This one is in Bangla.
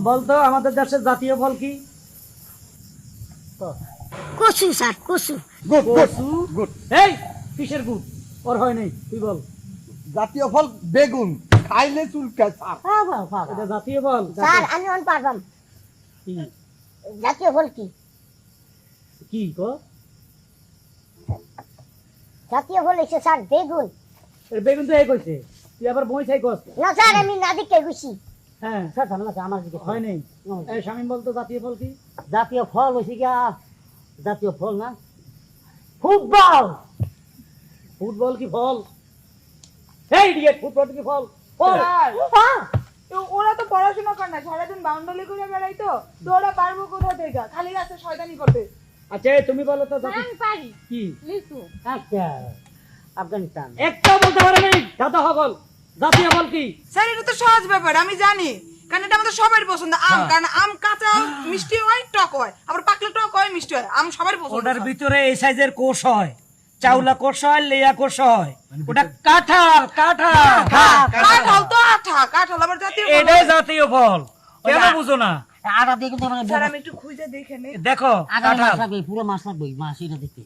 বলতো আমাদের দেশের জাতীয় ফল কি? কচু স্যার, কচু। গুড গুড কচু? গুড। এই কিসের গুড়? ওর হয় নাই, তুই বল। জাতীয় ফল বেগুন, খাইলে চুলকায় স্যার। এটা জাতীয় ফল? স্যার আমি অন পারবাম। কি জাতীয় ফল কি? কি ক? জাতীয় ফল হচ্ছে স্যার বেগুন। এর বেগুন তো এই কইছে, তুই আবার বই চাই কস। না স্যার আমি না দেখে গুছি। হ্যাঁ স্যার ঝামেলা আছে আমার দিকে হয় নাই। এই শামিম বলতো জাতীয় ফল কি? জাতীয় ফল হইছে গিয়া জাতীয় ফল না ফুটবল। ফুটবল কি ফল? এই ইডিয়েট, ফুটবল কি ফল? ফল। তো ওরা তো পড়াশোনা করে না, সারাদিন বাউন্ডারি করে বেড়াই, তো ওরা পারবো কোথা থেকে? খালি আছে শয়তানি করতে। আচ্ছা এই তুমি বলো তো জাতীয় আমি পারি কি? লিচু। আচ্ছা আফগানিস্তান। একটাও বলতে পারে নাই দাদা হগল। জাতীয় ফল কি? স্যার এটা তো সহজ ব্যাপার, আমি জানি, কারণ এটা আমাদের সবারই পছন্দ। আম, কারণ আম কাঁচা মিষ্টি হয়, টক হয়, আবার পাকলে টক হয়, মিষ্টি হয়। আম সবারই পছন্দ। ওটার ভিতরে এই সাইজের কোষ হয়, চাউলা কোষ হয়, লেয়া কোষ হয়। ওটা কাঁঠাল, কাঁঠাল। কাঁঠাল তো আঠা, কাঁঠাল আবার জাতীয় ফল। এটাই জাতীয় ফল, কেন বুঝো না? আটা দিয়ে কিন্তু মানে স্যার আমি একটু খুঁজে দেখে নেই। দেখো আগামী মাছ কাঁঠাল। লাগবে, পুরো মাছ লাগবে, মাছ এটা দেখতে।